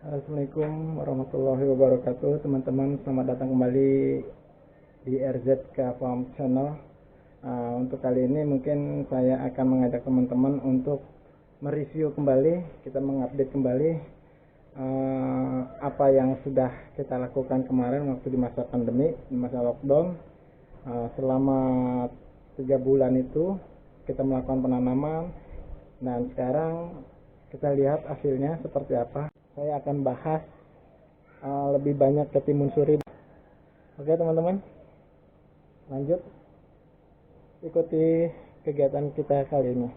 Assalamualaikum warahmatullahi wabarakatuh, teman-teman. Selamat datang kembali di RZK Farm Channel. Untuk kali ini mungkin saya akan mengajak teman-teman untuk mereview kembali, kita mengupdate kembali apa yang sudah kita lakukan kemarin waktu di masa pandemi, di masa lockdown. Selama 3 bulan itu kita melakukan penanaman, dan sekarang kita lihat hasilnya seperti apa. Saya akan bahas lebih banyak ke timun suri. Oke teman-teman, lanjut ikuti kegiatan kita kali ini.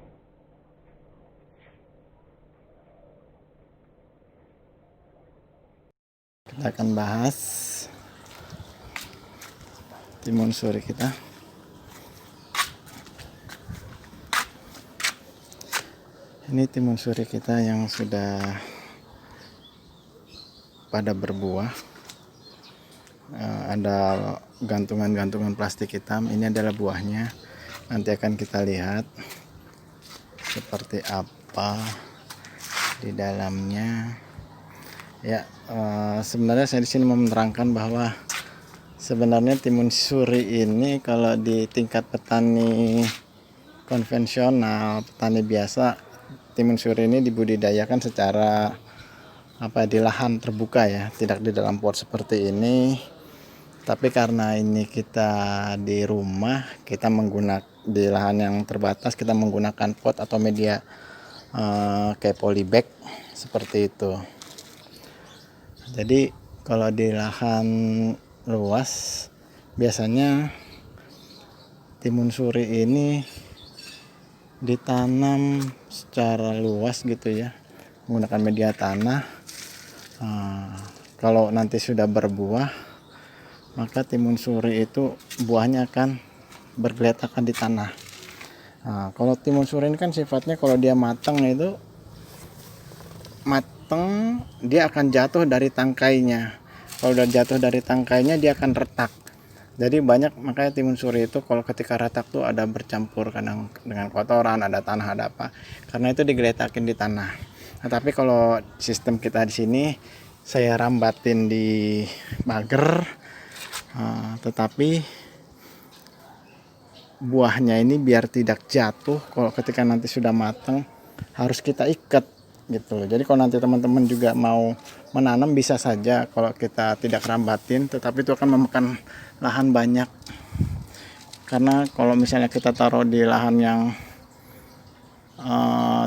Kita akan bahas timun suri kita. Ini timun suri kita yang sudah pada berbuah. Ada gantungan-gantungan plastik hitam, ini adalah buahnya. Nanti akan kita lihat seperti apa di dalamnya ya. Sebenarnya saya di sini mau menerangkan bahwa sebenarnya timun suri ini kalau di tingkat petani konvensional, petani biasa, timun suri ini dibudidayakan secara di lahan terbuka ya, tidak di dalam pot seperti ini. Tapi karena ini kita di rumah, kita menggunakan di lahan yang terbatas, kita menggunakan pot atau media kayak polybag seperti itu. Jadi kalau di lahan luas biasanya timun suri ini ditanam secara luas gitu ya, menggunakan media tanah. Kalau nanti sudah berbuah, maka timun suri itu buahnya akan bergeletakan di tanah. Kalau timun suri ini kan sifatnya kalau dia matang dia akan jatuh dari tangkainya. Kalau udah jatuh dari tangkainya dia akan retak. Jadi makanya timun suri itu kalau ketika retak tuh ada bercampur kadang dengan kotoran, ada tanah, ada apa. Karena itu digeletakin di tanah. Nah, tapi kalau sistem kita di sini saya rambatin di pagar, tetapi buahnya ini biar tidak jatuh, kalau ketika nanti sudah matang harus kita ikat gitu. Jadi kalau nanti teman-teman juga mau menanam bisa saja kalau kita tidak rambatin, tetapi itu akan memakan lahan banyak. Karena kalau misalnya kita taruh di lahan yang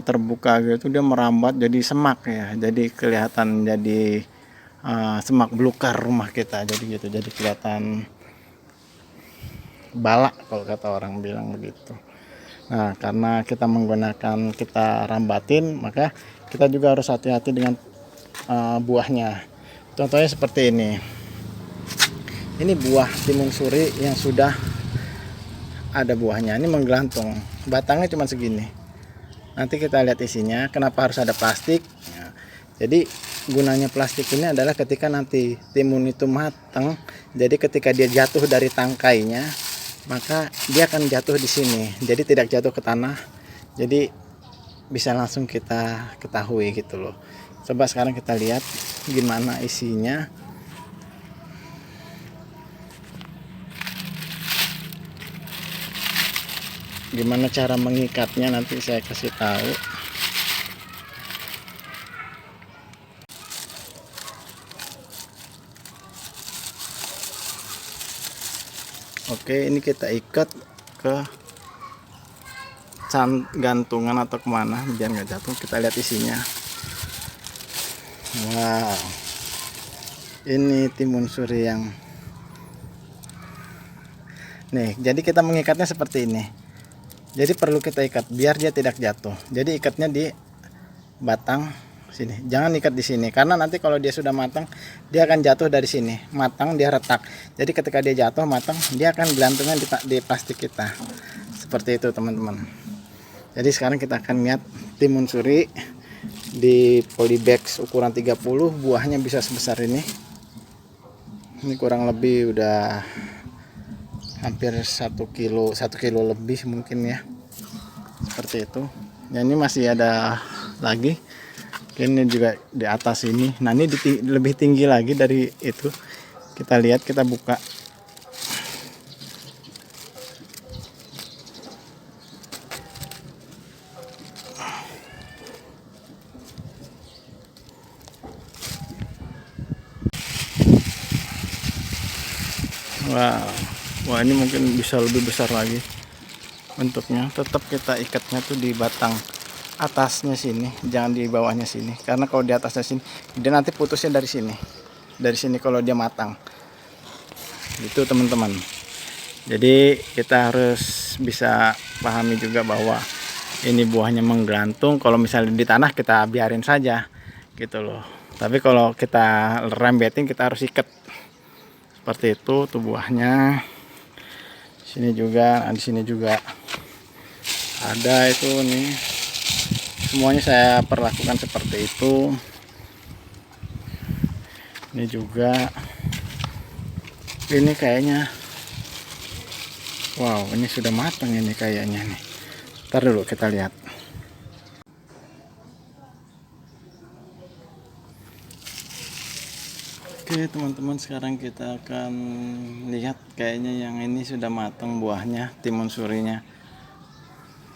terbuka gitu, dia merambat jadi semak ya, jadi kelihatan jadi semak belukar rumah kita, jadi gitu, jadi kelihatan balak kalau kata orang bilang begitu. Nah, karena kita rambatin, maka kita juga harus hati-hati dengan buahnya. Contohnya seperti ini buah timun suri yang sudah ada buahnya, ini menggelantung, batangnya cuma segini. Nanti kita lihat isinya, kenapa harus ada plastik. Jadi gunanya plastik ini adalah ketika nanti timun itu matang, jadi ketika dia jatuh dari tangkainya, maka dia akan jatuh di sini, jadi tidak jatuh ke tanah, jadi bisa langsung kita ketahui gitu loh. Coba sekarang kita lihat gimana isinya. Gimana cara mengikatnya nanti saya kasih tahu. Oke, ini kita ikat ke gantungan atau kemana biar nggak jatuh. Kita lihat isinya. Wow, ini timun suri yang nih. Jadi kita mengikatnya seperti ini. Jadi perlu kita ikat biar dia tidak jatuh. Jadi ikatnya di batang sini. Jangan ikat di sini karena nanti kalau dia sudah matang dia akan jatuh dari sini. Matang dia retak. Jadi ketika dia jatuh matang dia akan gelantungan di plastik kita. Seperti itu teman-teman. Jadi sekarang kita akan lihat timun suri di polybag ukuran 30, buahnya bisa sebesar ini. Ini kurang lebih udah hampir 1 kilo lebih mungkin ya, seperti itu. Ya, ini masih ada lagi, Ini juga di atas ini. Nah ini lebih tinggi lagi dari itu. Kita lihat, kita buka. Wow, wah ini mungkin bisa lebih besar lagi bentuknya. Tetap kita ikatnya tuh di batang atasnya sini, jangan di bawahnya sini. Karena kalau di atasnya sini, dia nanti putusnya dari sini. Dari sini kalau dia matang. Itu teman-teman. Jadi kita harus bisa pahami juga bahwa ini buahnya menggelantung. Kalau misalnya di tanah kita biarin saja, gitu loh. Tapi kalau kita rembetin kita harus ikat. Seperti itu tuh buahnya. Sini juga, di sini juga ada itu nih. Semuanya saya perlakukan seperti itu. Ini juga. Ini kayaknya, wow, ini sudah matang ini kayaknya nih. Ntar dulu kita lihat. Oke teman-teman, sekarang kita akan lihat kayaknya yang ini sudah matang buahnya, timun surinya.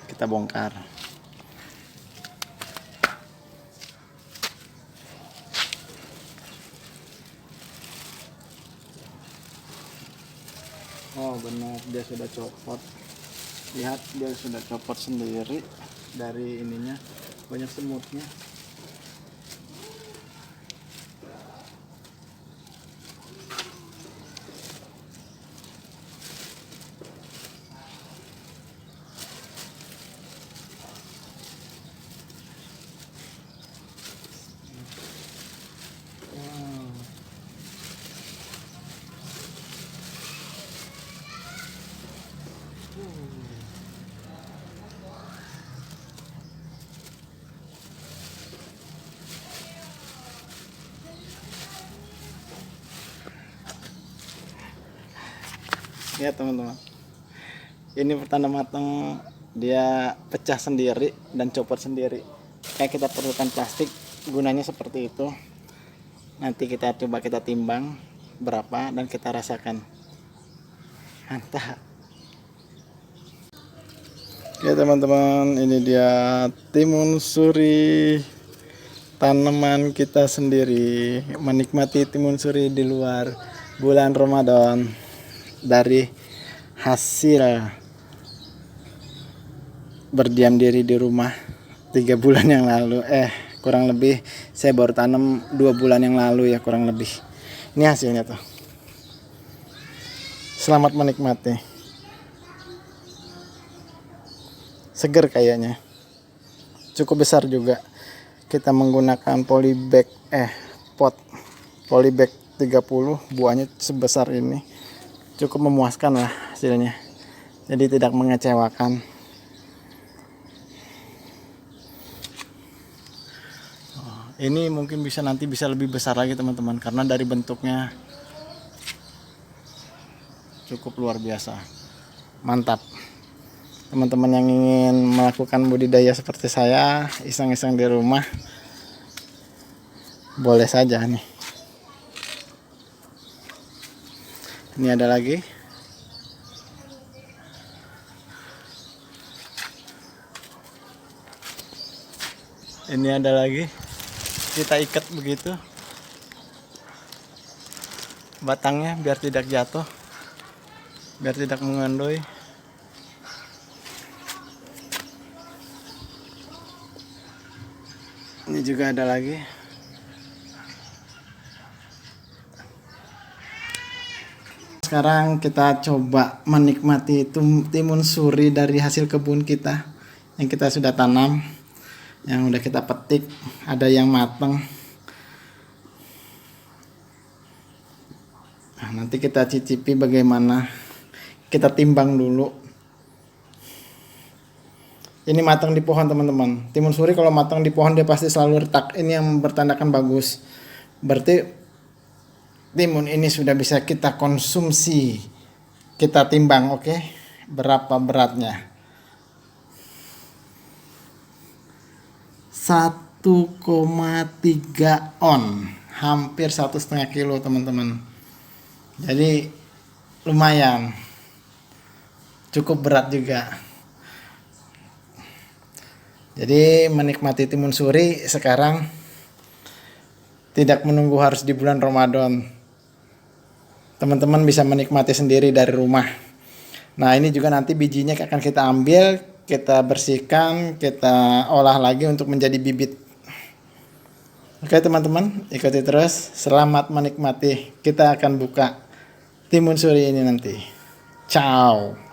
Kita bongkar. Oh benar, dia sudah copot. Lihat, dia sudah copot sendiri dari ininya, banyak semutnya. Ya teman-teman, ini pertanda matang, dia pecah sendiri dan copot sendiri. Kayak kita perlukan plastik, gunanya seperti itu. Nanti kita coba kita timbang berapa dan kita rasakan. Mantap. Oke teman-teman, ini dia timun suri tanaman kita sendiri. Menikmati timun suri di luar bulan Ramadan dari hasil berdiam diri di rumah 3 bulan yang lalu. Kurang lebih saya baru tanam 2 bulan yang lalu ya, kurang lebih. Ini hasilnya tuh. Selamat menikmati. Seger kayaknya. Cukup besar juga. Kita menggunakan polybag pot polybag 30, buahnya sebesar ini. Cukup memuaskan lah hasilnya. Jadi tidak mengecewakan. Ini mungkin nanti bisa lebih besar lagi teman-teman, karena dari bentuknya cukup luar biasa. Mantap. Teman-teman yang ingin melakukan budidaya seperti saya, iseng-iseng di rumah, boleh saja nih. Ini ada lagi. Ini ada lagi. Kita ikat begitu batangnya biar tidak jatuh, biar tidak mengandoi. Ini juga ada lagi. Sekarang kita coba menikmati timun suri dari hasil kebun kita yang kita sudah tanam, yang udah kita petik. Ada yang matang. Nah, nanti kita cicipi bagaimana. Kita timbang dulu. Ini matang di pohon teman-teman. Timun suri kalau matang di pohon dia pasti selalu retak. Ini yang bertandakan bagus. Berarti timun ini sudah bisa kita konsumsi. Kita timbang, oke? Berapa beratnya? 1 1,3 on, hampir 1,5 kilo teman-teman. Jadi lumayan, cukup berat juga. Jadi menikmati timun suri sekarang tidak menunggu harus di bulan Ramadan. Teman-teman bisa menikmati sendiri dari rumah. Nah, ini juga nanti bijinya akan kita ambil, kita bersihkan, kita olah lagi untuk menjadi bibit. Oke teman-teman, ikuti terus. Selamat menikmati. Kita akan buka timun suri ini nanti. Ciao.